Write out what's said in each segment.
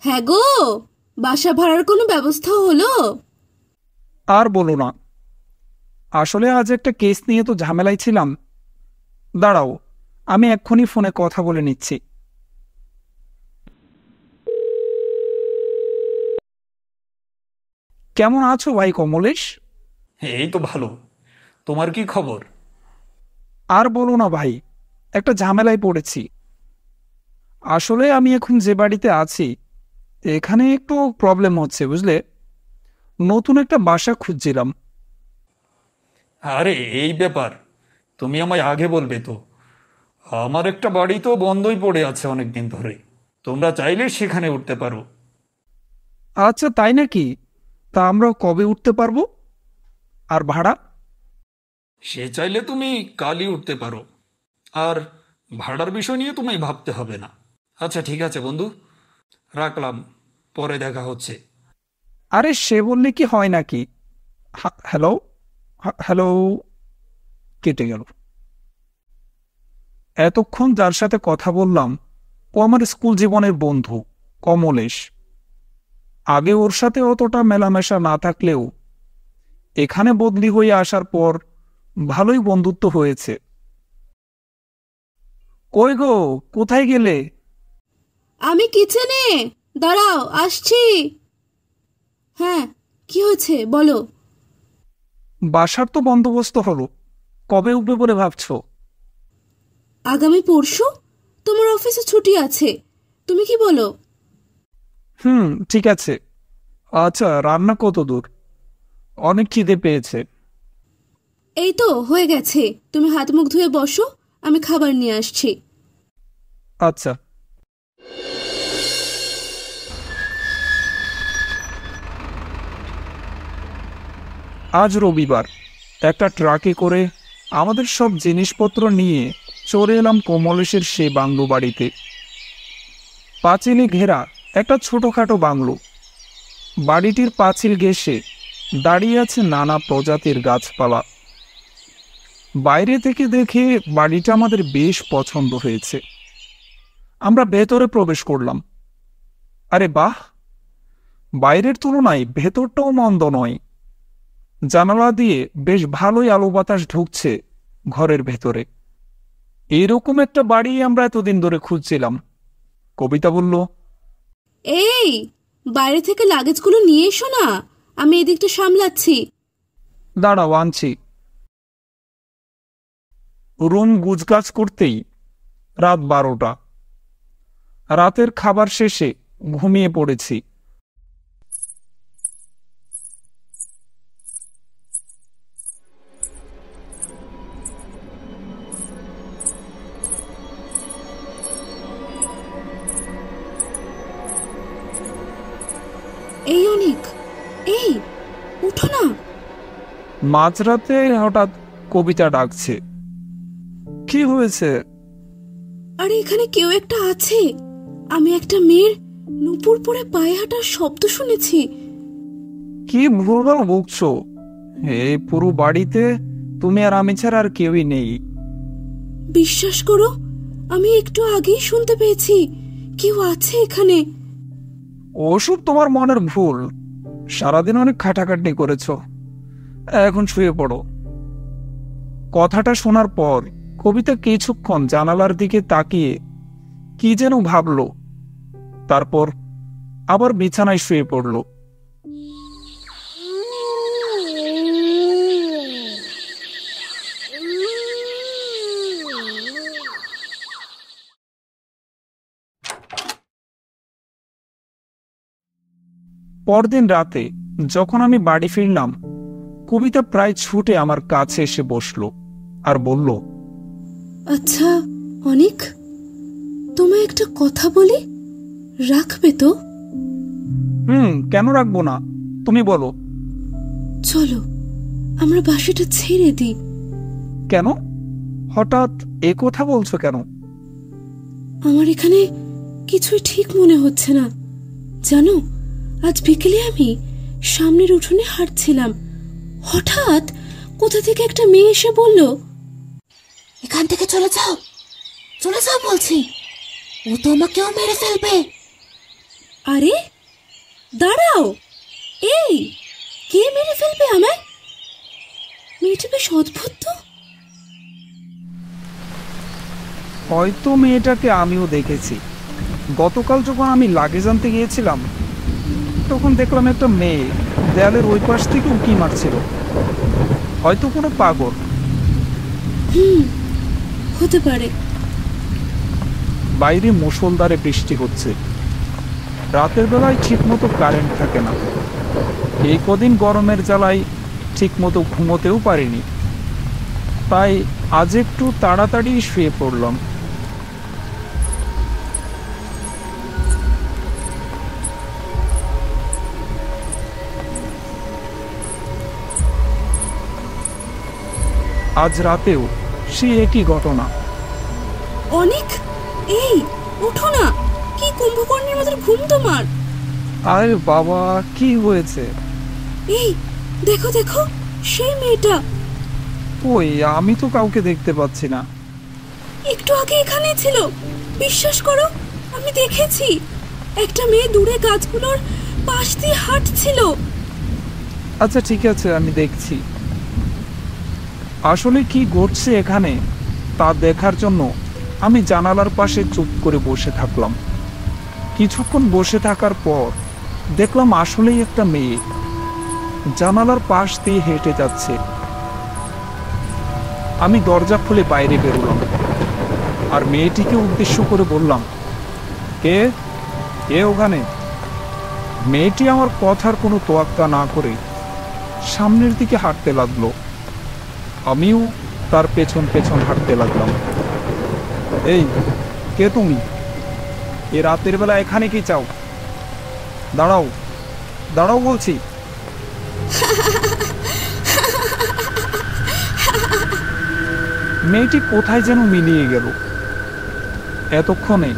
হ্যাঁ গো, বাসা ভাড়ার কোনো ব্যবস্থা হলো? আর বলো না, আসলে আজ একটা কেস নিয়ে তো ঝামেলায় ছিলাম। দাঁড়াও, আমি এক্ষুনি ফোনে কথা বলে নিচ্ছি। কেমন আছো ভাই কমলেশ? এই তো ভালো। তোমার কি খবর? আর বলো না ভাই, একটা ঝামেলায় পড়েছি। আসলে আমি এখন যে বাড়িতে আছি, এখানে একটু প্রবলেম হচ্ছে বুঝলে। নতুন একটা বাসা খুঁজছিলাম। আরে এই ব্যাপার, তুমি আমায় আগে বলবে তো। আমার একটা বাড়ি তো বন্ধই পড়ে আছে অনেক দিন ধরে। তোমরা চাইলে সেখানে উঠতে পারো। আচ্ছা তাই নাকি? তা আমরা কবে উঠতে পারবো? আর ভাড়া? সে চাইলে তুমি কালই উঠতে পারো। আর ভাড়ার বিষয় নিয়ে তুমি ভাবতে হবে না। আচ্ছা ঠিক আছে বন্ধু, রাখলাম। পরে দেখা হচ্ছে। আরে সে বললে কি হয় নাকি? Hello, hello. কেটে গেল। এতক্ষণ যার সাথে কথা বললাম, ও আমার স্কুল জীবনের বন্ধু, কমলেশ। আগে ওর সাথে অতটা মেলামেশা না থাকলেও এখানে বদলি হয়ে আসার পর ভালোই বন্ধুত্ব হয়েছে। কই গো, কোথায় গেলে? আমি কিচেনে, দাঁড়াও আসছি। হ্যাঁ, কি হয়েছে বলো। বাসার তো বন্দোবস্ত হলো, কবে উঠবে বলে ভাবছো? আগামী পরশু। তোমার অফিসে ছুটি আছে, তুমি কি বলো? ঠিক আছে। আচ্ছা, রান্না কত দূর? অনেক খিদে পেয়েছে। এই তো হয়ে গেছে, তুমি হাত মুখ ধুয়ে বসো, আমি খাবার নিয়ে আসছি। আচ্ছা। আজ রবিবার, একটা ট্রাকে করে আমাদের সব জিনিসপত্র নিয়ে চলে এলাম কমলেশের সেই বাংলো বাড়িতে। পাঁচিলে ঘেরা একটা ছোটখাটো বাংলো। বাড়িটির পাঁচিল ঘেঁষে দাঁড়িয়ে আছে নানা প্রজাতির গাছপালা। বাইরে থেকে দেখে বাড়িটা আমাদের বেশ পছন্দ হয়েছে। আমরা ভেতরে প্রবেশ করলাম। আরে বাহ, বাইরের তুলনায় ভেতরটাও মন্দ নয়। জানালা দিয়ে বেশ ভালোই আলো বাতাস ঢুকছে ঘরের ভেতরে। এরকম একটা বাড়ি আমরা এতদিন ধরে খুঁজছিলাম। কবিতা বলল, এই, বাইরে থেকে লাগেজগুলো নিয়ে এসো না, আমি এদিকটা সামলাচ্ছি। দাঁড়াও আনছি। রুম গুজগাছ করতেই রাত 12টা। রাতের খাবার শেষে ঘুমিয়ে পড়েছি। এই অনিক, এই উঠো না। মাঝরাতে হঠাৎ কবিতা ডাকছে। কি হয়েছে? আরে এখানে কেউ একটা আছে। আমি একটা মেয়ের নুপুর পরে পায়ে হাঁটার শব্দ শুনেছি। কি ভুলভাল বকছো? এই পুরো বাড়িতে তুমি আর আমি ছাড়া আর কেউই নেই। বিশ্বাস করো, আমি একটু আগেই শুনতে পেয়েছি কেউ আছে এখানে। ওসব তোমার মনের ভুল। সারাদিন অনেক খাটাখাটনি করেছো, এখন শুয়ে পড়ো। কথাটা শোনার পর কবিতা কিছুক্ষণ জানালার দিকে তাকিয়ে কি যেন ভাবলো, তারপর আবার বিছানায় শুয়ে পড়ল। পরদিন রাতে যখন আমি বাড়ি ফিরলাম, কবিতা প্রায় ছুটে আমার কাছে এসে বসলো আর বলল, আচ্ছা অনিক, তোমায় একটা কথা বলি, রাখবে তো? কেন রাখবো না, তুমি বলো। চলো আমরা বাসাটা ছেড়ে দিই। কেন? হঠাৎ এ কথা বলছো কেন? আমার এখানে কিছুই ঠিক মনে হচ্ছে না, জানো। আজ বিকেলে আমি সামনের উঠোনে হাঁটছিলাম, হঠাৎ কোথা থেকে একটা মেয়ে এসে বলল, এখান থেকে চলে যাও, চলে যাও বলছি, ও তোমাকেও মেরে ফেলবে। আরে দাঁড়াও, এই কে মেরে ফেলবে আমায়? মেয়েটা বেশ অদ্ভুত তো। হয়তো মেয়েটাকে আমিও দেখেছি। গতকাল যখন আমি লাগেজ আনতে গিয়েছিলাম তখন দেখলাম একটা মেয়ে দেয়ালের ওই পাশ থেকে উঁকি মারছিল। হয়তো কোনো পাগল। হতে পারে। বাইরে মুষলধারে বৃষ্টি হচ্ছে। রাতের বেলায় ঠিকমতো কারেন্ট থাকে না। এই কদিন গরমের জ্বালায় ঠিকমতো ঘুমোতেও পারিনি, তাই আজ একটু তাড়াতাড়ি শুয়ে পড়লাম। আজ রাতেও সে একই ঘটনা। অনেক, এই ওঠো না, কি কুম্ভকর্ণের মতো ঘুম তোমার? আরে বাবা, কি হয়েছে? এই দেখো দেখো, সেই মেয়েটা। ওই, আমি তো কাউকে দেখতে পাচ্ছি না। একটু আগে এখানে ছিল, বিশ্বাস করো, আমি দেখেছি। একটা মেয়ে দূরে গাছগুলোর পাশ দিয়ে হাঁটছিল। আচ্ছা ঠিক আছে, আমি দেখছি। আসলে কি ঘটছে এখানে তা দেখার জন্য আমি জানালার পাশে চুপ করে বসে থাকলাম। কিছুক্ষণ বসে থাকার পর দেখলাম আসলেই একটা মেয়ে জানালার পাশ দিয়ে হেঁটে যাচ্ছে। আমি দরজা খুলে বাইরে বেরোলাম আর মেয়েটিকে উদ্দেশ্য করে বললাম, কে কে ওখানে? মেয়েটি আমার কথার কোনো তোয়াক্কা না করে সামনের দিকে হাঁটতে লাগলো। আমিও তার পেছন পেছন হাঁটতে লাগলাম। এই, কে তুমি? এ রাতের বেলা এখানে কি চাও? দাঁড়াও, দাঁড়াও বলছি। মেয়েটি কোথায় যেন মিলিয়ে গেল। এতক্ষণে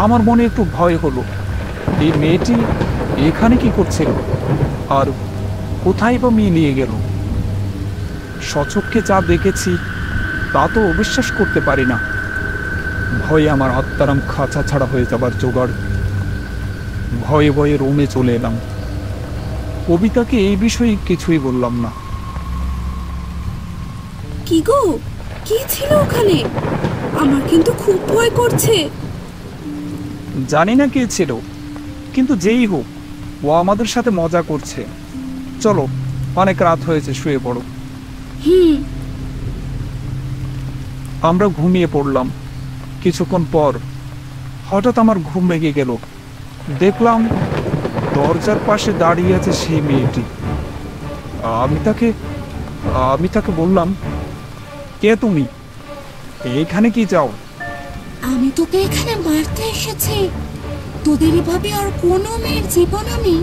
আমার মনে একটু ভয় হলো, এই মেয়েটি এখানে কি করছিল আর কোথায় বা মিলিয়ে গেল। সচক্ষে যা দেখেছি তা তো অবিশ্বাস করতে পারি না। ভয়ে আমার আত্মারাম খাঁচা ছাড়া হয়ে যাবার জোগাড়। ভয়ে ভয়ে রুমে চলে এলাম। কবিতাকে এই বিষয়ে কিছুই বললাম না। কি গো, কি ছিল ওখানে? আমার কিন্তু খুব ভয় করছে। জানি না কে ছিল, কিন্তু যেই হোক ও আমাদের সাথে মজা করছে। চলো, অনেক রাত হয়েছে, শুয়ে পড়ো। আমরা ঘুমিয়ে পড়লাম। কিছুক্ষণ পর হঠাৎ আমার ঘুম ভেঙে গেল। দেখলাম দরজার পাশে দাঁড়িয়ে আছে সেই মেয়েটি। আমি তাকে বললাম, কে তুমি? এইখানে কি চাও? আমি তোকে এখানে মারতে এসেছি। তোদের এভাবে আর কোনো মেয়ের জীবন আমি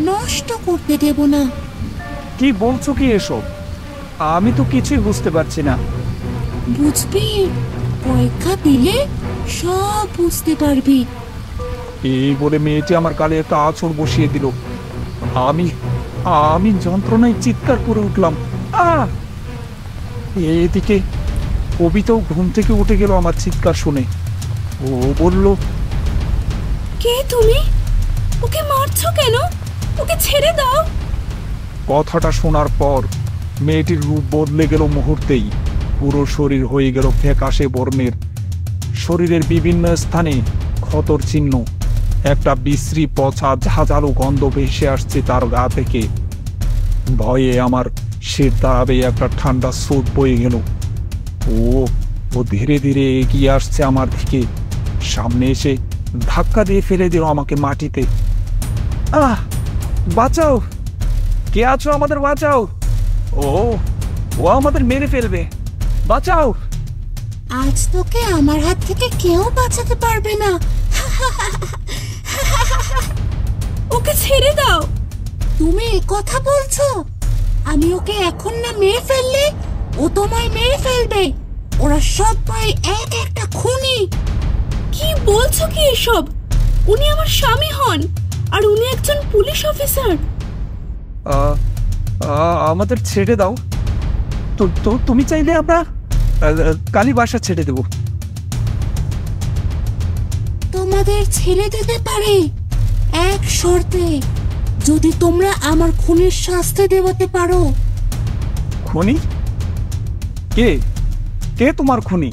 নষ্ট করতে দেব না। কি বলছো কি এসব? আমি তো কিছুই বুঝতে পারছি না। বুঝবি, পরীক্ষা দিলে সব বুঝতে পারবি। এই বলে মেয়েটি আমার গালে একটা আঁচড় বসিয়ে দিল। আমি আমি যন্ত্রণায় চিৎকার করে উঠলাম। এদিকে কবিতাও ঘুম থেকে উঠে গেল আমার চিৎকার শুনে। ও বলল, কে তুমি? ওকে মারছো কেন? ওকে ছেড়ে দাও। কথাটা শোনার পর মেয়েটির রূপ বদলে গেল মুহূর্তেই। পুরো শরীর হয়ে গেল ফ্যাকাশে বর্ণের। শরীরের বিভিন্ন স্থানে ক্ষতর চিহ্ন। একটা বিশ্রী পচা ঝাঁঝালো গন্ধ ভেসে আসছে তার গা থেকে। ভয়ে আমার শির দাঁড়াবে একটা ঠান্ডা স্রোত বয়ে গেল। ও ধীরে ধীরে এগিয়ে আসছে আমার দিকে। সামনে এসে ধাক্কা দিয়ে ফেলে দিল আমাকে মাটিতে। বাঁচাও, কে আছো? আমাদের বাঁচাও। ও আমাদের মেরে ফেলবে, বাঁচাও। আজ তোকে আমার হাত থেকে কেউ বাঁচাতে পারবে না। ওকে ছেড়ে দাও। তুমি এ কথা বলছো? আমি ওকে এখন না মেরে ফেললে ও তোমায় মেরে ফেলবে। ওরা সবাই এক একটা খুনি। কি বলছো কি এসব? উনি আমার স্বামী হন, আর উনি একজন পুলিশ অফিসার। আমাদের ছেড়ে দাও। তো তুমি চাইলে আমরা কালই বাসা ছেড়ে দেব। তোমাদের ছেড়ে দিতে পারে, এক শর্তে, যদি তোমরা আমার খুনের শাস্তি দেওয়াতে পারো। খুনি? কে কে তোমার খুনি?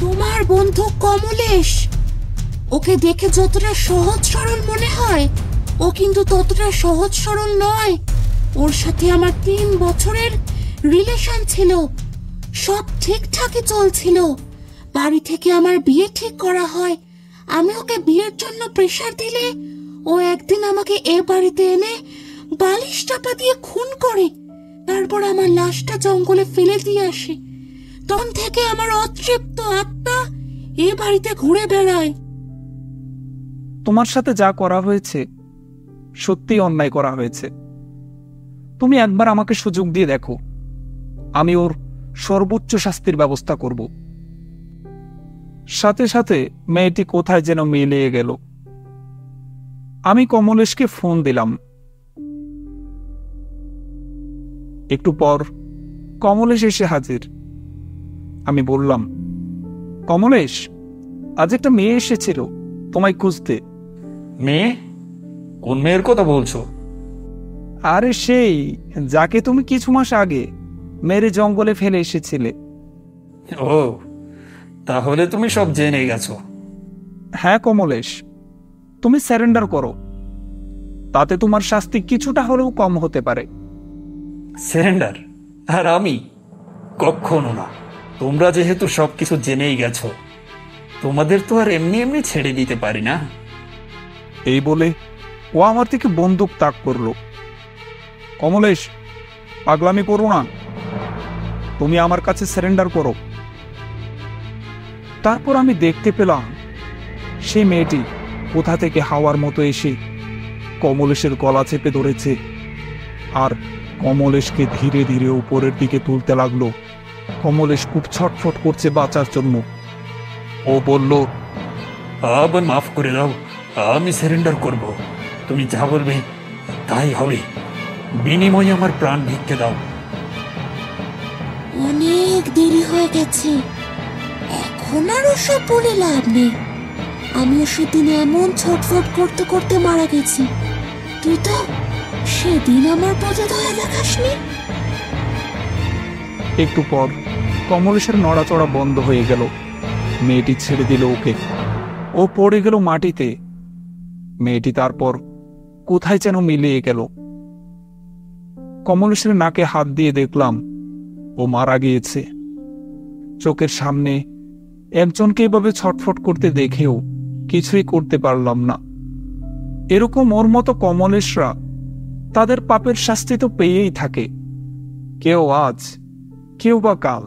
তোমার বন্ধু কমলেশ। ওকে দেখে যতটা সহজ সরল মনে হয়, ও কিন্তু ততটা সহজ সরল নয়। ওর সাথে আমার 3 বছরের রিলেশন ছিল, সব ঠিকঠাকই চলছিল। বাড়ি থেকে আমার বিয়ে ঠিক করা হয়। আমি ওকে বিয়ের জন্য প্রেশার দিলে ও একদিন আমাকে এ বাড়িতে এনে বালিশ চাপা দিয়ে খুন করে, তারপর আমার লাশটা জঙ্গলে ফেলে দিয়ে আসে। তখন থেকে আমার অতৃপ্ত আত্মা এ বাড়িতে ঘুরে বেড়ায়। তোমার সাথে যা করা হয়েছে সত্যি অন্যায় করা হয়েছে। তুমি একবার আমাকে সুযোগ দিয়ে দেখো, আমি ওর সর্বোচ্চ শাস্তির ব্যবস্থা করব। সাথে সাথে মেয়েটি কোথায় যেন মিলিয়ে গেল। আমি কমলেশকে ফোন দিলাম। একটু পর কমলেশ এসে হাজির। আমি বললাম, কমলেশ, আজ একটা মেয়ে এসেছিল তোমায় খুঁজতে। মেয়ে? কোন মেয়ের কথা বলছো? আরে সেই যাকে তুমি কিছু মাস আগে মেরে জঙ্গলে ফেলে এসেছিলে। ও, তাহলে তুমি সব জেনে গেছো। হ্যাঁ কমলেশ, তুমি স্যারেন্ডার করো, তাতে তোমার শাস্তি কিছুটা হলেও কম হতে পারে। সারেন্ডার? আর আমি? কখনো না। তোমরা যেহেতু সবকিছু জেনেই গেছো, তোমাদের তো আর এমনি এমনি ছেড়ে দিতে পারি না। এই বলে ও আমার থেকে বন্দুক তাক করলো। কমলেশ, পাগলামি করো না, তুমি আমার কাছে সারেন্ডার করো। তারপর আমি দেখতে পেলাম সেই মেয়েটি কোথা থেকে হাওয়ার মতো এসে কমলেশের গলা চেপে ধরেছে আর কমলেশকে ধীরে ধীরে উপরের দিকে তুলতে লাগলো। কমলেশ খুব ছটফট করছে বাঁচার জন্য। ও বলল, আবার মাফ করে দাও, আমি সারেন্ডার করব। তুমি যা বলবে তাই হবে, বিনিময়ে আমার প্রাণ ভিক্ষে দাও। অনেক দেরি হয়ে গেছে, এখন আর ওসব বলে লাভ নেই। আমিও সেদিন এমন ছটফট করতে করতে মারা গেছি। তুই তো সেদিন আমার প্রতি দয়া দেখাসনি। একটু পর কমলেশের নড়াচড়া বন্ধ হয়ে গেল। মেয়েটি ছেড়ে দিল ওকে। ও পড়ে গেল মাটিতে। মেয়েটি তারপর কোথায় যেন মিলিয়ে গেল। কমলেশের নাকে হাত দিয়ে দেখলাম ও মারা গিয়েছে। চোখের সামনে একজনকে এভাবে ছটফট করতে দেখেও কিছুই করতে পারলাম না। এরকম ওর মতো কমলেশরা তাদের পাপের শাস্তি তো পেয়েই থাকে, কেউ আজ কেউ বা কাল।